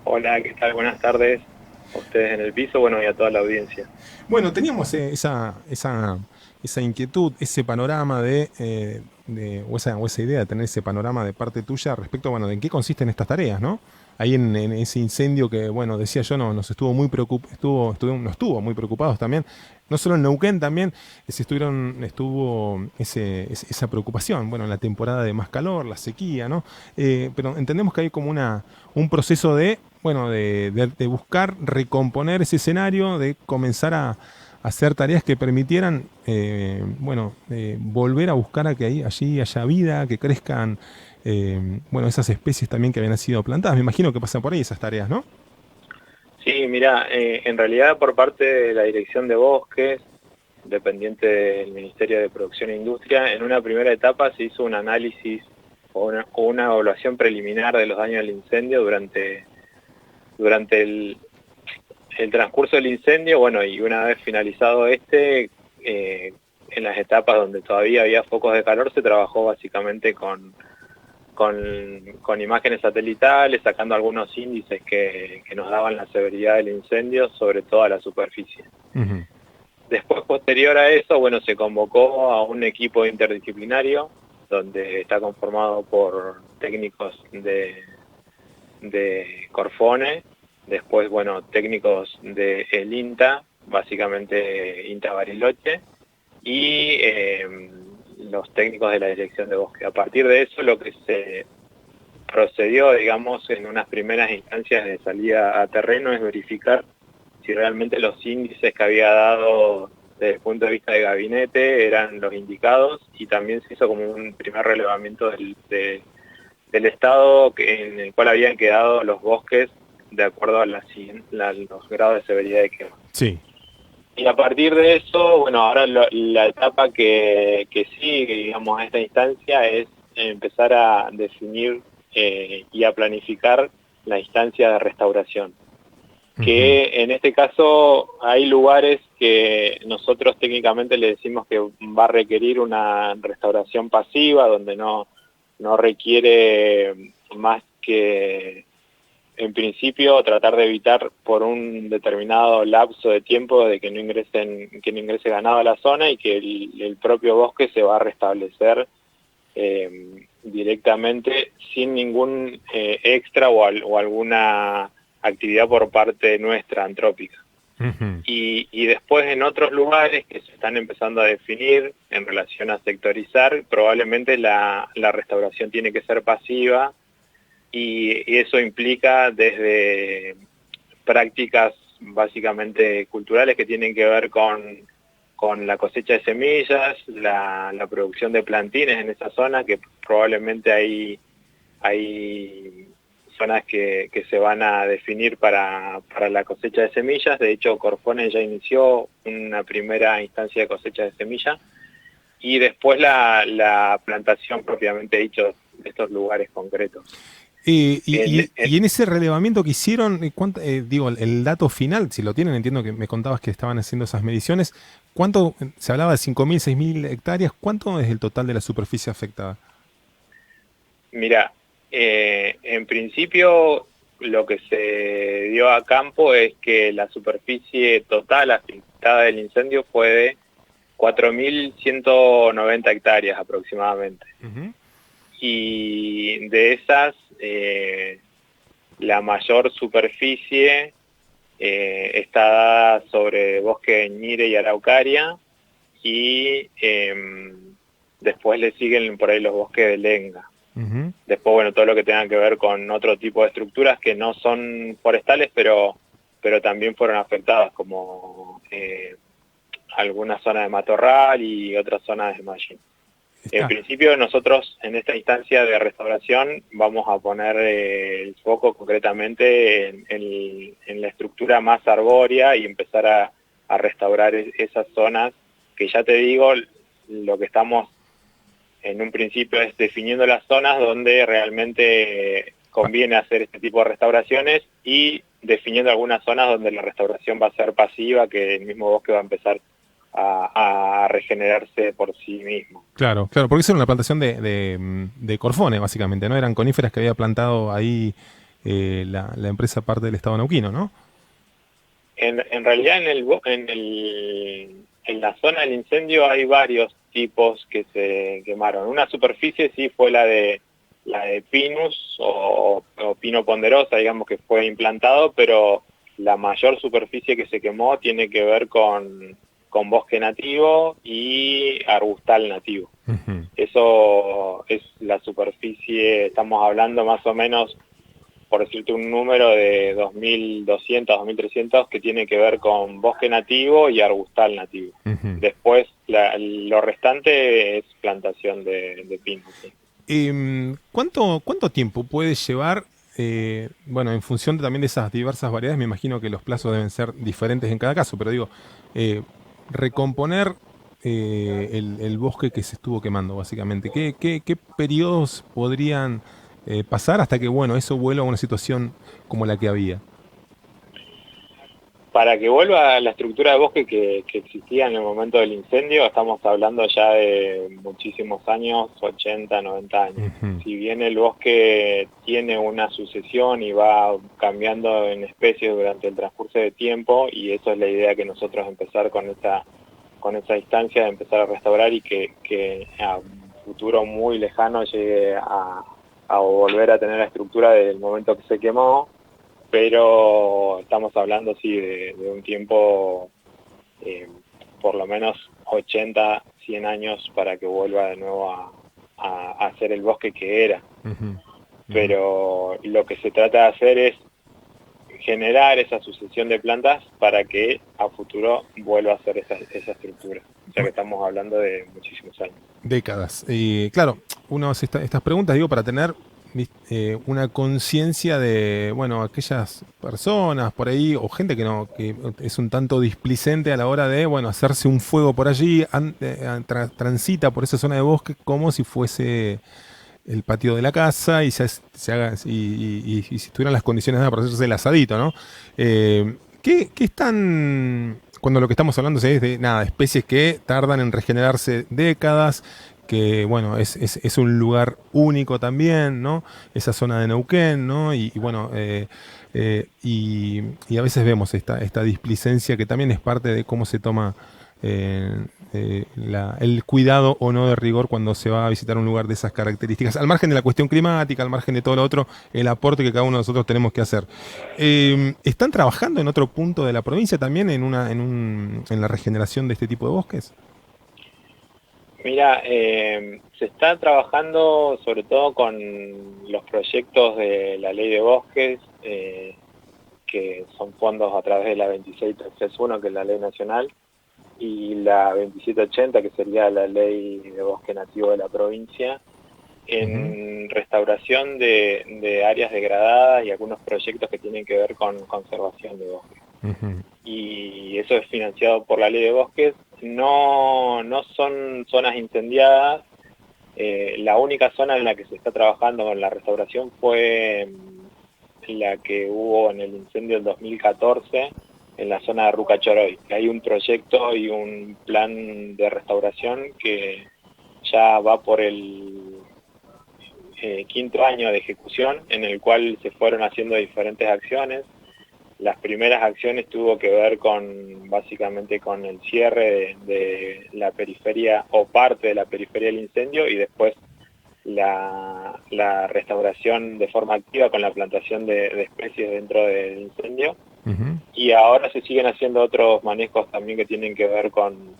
Hola, ¿qué tal? Buenas tardes a ustedes en el piso, bueno, y a toda la audiencia. Bueno, teníamos esa inquietud, ese panorama o esa idea de tener ese panorama de parte tuya respecto, bueno, de en qué consisten estas tareas, ¿no? Ahí en ese incendio que, bueno, decía yo, no, nos estuvo muy nos estuvo muy preocupados también. No solo en Neuquén, también estuvo esa preocupación, bueno, en la temporada de más calor, la sequía, ¿no? Pero entendemos que hay como un proceso bueno, de buscar recomponer ese escenario, de comenzar a hacer tareas que permitieran, bueno, volver a buscar a que allí haya vida, que crezcan, bueno, esas especies también que habían sido plantadas. Me imagino que pasan por ahí esas tareas, ¿no? Sí, mira, en realidad por parte de la Dirección de Bosques, dependiente del Ministerio de Producción e Industria, en una primera etapa se hizo un análisis o una evaluación preliminar de los daños del incendio durante el transcurso del incendio, bueno, y una vez finalizado en las etapas donde todavía había focos de calor, se trabajó básicamente con imágenes satelitales, sacando algunos índices que nos daban la severidad del incendio sobre toda la superficie. Ujú. Después, posterior a eso, bueno, se convocó a un equipo interdisciplinario donde está conformado por técnicos de Corfone, después, bueno, técnicos de el INTA, básicamente INTA Bariloche, y los técnicos de la Dirección de Bosque. A partir de eso, lo que se procedió, digamos, en unas primeras instancias de salida a terreno es verificar si realmente los índices que había dado desde el punto de vista de gabinete eran los indicados, y también se hizo como un primer relevamiento del estado en el cual habían quedado los bosques de acuerdo a los grados de severidad de quema. Sí. Y a partir de eso, bueno, ahora la etapa que sigue, digamos, a esta instancia es empezar a definir y a planificar la instancia de restauración. Ujú. Que en este caso hay lugares que nosotros técnicamente le decimos que va a requerir una restauración pasiva, donde no requiere más que en principio tratar de evitar por un determinado lapso de tiempo de que no ingrese ganado a la zona, y que el propio bosque se va a restablecer directamente sin ningún extra o alguna actividad por parte nuestra antrópica. Ujú. Y después en otros lugares que se están empezando a definir en relación a sectorizar, probablemente la restauración tiene que ser pasiva, y eso implica desde prácticas básicamente culturales que tienen que ver con la cosecha de semillas, la producción de plantines en esa zona, que probablemente hay zonas que se van a definir para la cosecha de semillas. De hecho, Corfone ya inició una primera instancia de cosecha de semillas, y después la plantación propiamente dicho de estos lugares concretos. En, en, Y en ese relevamiento que hicieron, digo, el dato final, si lo tienen, entiendo que me contabas que estaban haciendo esas mediciones, ¿cuánto, se hablaba de 5.000, 6.000 hectáreas, cuánto es el total de la superficie afectada? Mira, en principio lo que se dio a campo es que la superficie total afectada del incendio fue de 4.190 hectáreas aproximadamente. Ujú. Y de esas, la mayor superficie está dada sobre bosque de Ñire y Araucaria, y después le siguen por ahí los bosques de Lenga. Ujú. Después, bueno, todo lo que tenga que ver con otro tipo de estructuras que no son forestales, pero también fueron afectadas, como algunas zonas de matorral y otras zonas de mallín. En Está. principio, nosotros en esta instancia de restauración vamos a poner el foco concretamente en la estructura más arbórea, y empezar a restaurar esas zonas que, ya te digo, lo que estamos en un principio es definiendo las zonas donde realmente Pa- conviene hacer este tipo de restauraciones, y definiendo algunas zonas donde la restauración va a ser pasiva, que el mismo bosque va a empezar a regenerarse por sí mismo. Claro, claro, porque eso era una plantación de Corfone, básicamente, ¿no? Eran coníferas que había plantado ahí la empresa parte del Estado neuquino, ¿no? En realidad en la zona del incendio hay varios tipos que se quemaron. Una superficie sí fue la de Pinus o Pino ponderosa, digamos, que fue implantado, pero la mayor superficie que se quemó tiene que ver con bosque nativo y arbustal nativo. Ujú. Eso es la superficie, estamos hablando más o menos, por decirte un número, de 2.200, 2.300, que tiene que ver con bosque nativo y arbustal nativo. Ujú. Después lo restante es plantación de pinos. ¿Sí? ¿Cuánto tiempo puede llevar, bueno, en función también de esas diversas variedades, me imagino que los plazos deben ser diferentes en cada caso, pero digo, eh, recomponer el bosque que se estuvo quemando, básicamente? ¿Qué periodos podrían pasar hasta que, bueno, eso vuelva a una situación como la que había? Para que vuelva a la estructura de bosque que existía en el momento del incendio, estamos hablando ya de muchísimos años, 80, 90 años. Ujú. Si bien el bosque tiene una sucesión y va cambiando en especies durante el transcurso de tiempo, y eso es la idea que nosotros empezar con esa instancia de empezar a restaurar y que a un futuro muy lejano llegue a volver a tener la estructura del momento que se quemó, pero estamos hablando sí de un tiempo, eh, por lo menos 80, 100 años para que vuelva de nuevo a ser el bosque que era. Ujú. Ujú. Pero lo que se trata de hacer es generar esa sucesión de plantas para que a futuro vuelva a ser esa estructura. O sea que estamos hablando de muchísimos años. Décadas. Y claro, uno hace estas preguntas, digo, para tener una conciencia de, bueno, aquellas personas por ahí, o gente que no, que es un tanto displicente a la hora de, bueno, hacerse un fuego por allí, transita por esa zona de bosque como si fuese el patio de la casa y se haga, y si tuvieran las condiciones para hacerse el asadito, ¿no? ¿Qué están, cuando lo que estamos hablando es de nada, especies que tardan en regenerarse décadas, que bueno, es un lugar único también, ¿no? Esa zona de Neuquén, ¿no? Y bueno, y a veces vemos esta displicencia que también es parte de cómo se toma eh, el cuidado o no de rigor cuando se va a visitar un lugar de esas características, al margen de la cuestión climática, al margen de todo lo otro, el aporte que cada uno de nosotros tenemos que hacer. ¿Están trabajando en otro punto de la provincia también en la regeneración de este tipo de bosques? Mira, se está trabajando sobre todo con los proyectos de la ley de bosques, que son fondos a través de la 26331, que es la ley nacional, y la 2780, que sería la ley de bosque nativo de la provincia, Ujú. en restauración de áreas degradadas y algunos proyectos que tienen que ver con conservación de bosques. Ujú. Y eso es financiado por la ley de bosques. No son zonas incendiadas. La única zona en la que se está trabajando con la restauración fue la que hubo en el incendio del 2014 en la zona de Rucachoroy. Hay un proyecto y un plan de restauración que ya va por el quinto año de ejecución, en el cual se fueron haciendo diferentes acciones. Las primeras acciones tuvo que ver básicamente con el cierre de la periferia o parte de la periferia del incendio, y después la restauración de forma activa con la plantación de especies dentro del incendio. Ujú. Y ahora se siguen haciendo otros manejos también que tienen que ver con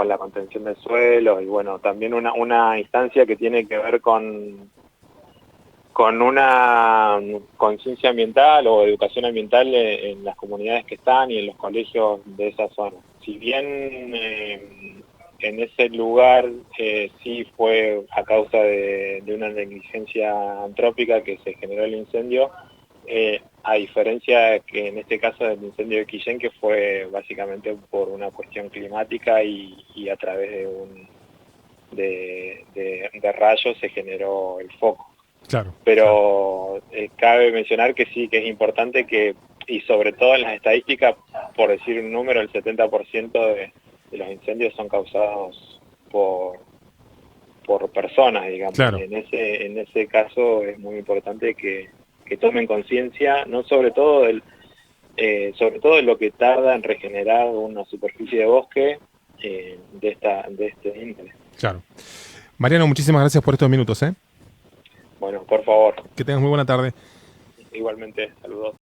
la contención del suelo, y bueno, también una instancia que tiene que ver con una conciencia ambiental o educación ambiental en las comunidades que están y en los colegios de esa zona. Si bien en ese lugar sí fue a causa de una negligencia antrópica que se generó el incendio, a diferencia que en este caso del incendio de Quillén, que fue básicamente por una cuestión climática y a través de rayos se generó el foco. Claro, claro. Pero cabe mencionar que sí, que es importante que, y sobre todo en las estadísticas, por decir un número, el 70% de los incendios son causados por personas, digamos. Claro. En ese caso es muy importante que tomen conciencia, no sobre todo sobre todo de lo que tarda en regenerar una superficie de bosque de este índole. Claro. Mariano, muchísimas gracias por estos minutos, ¿eh? Bueno, por favor, Que tengas muy buena tarde. igualmente, saludos.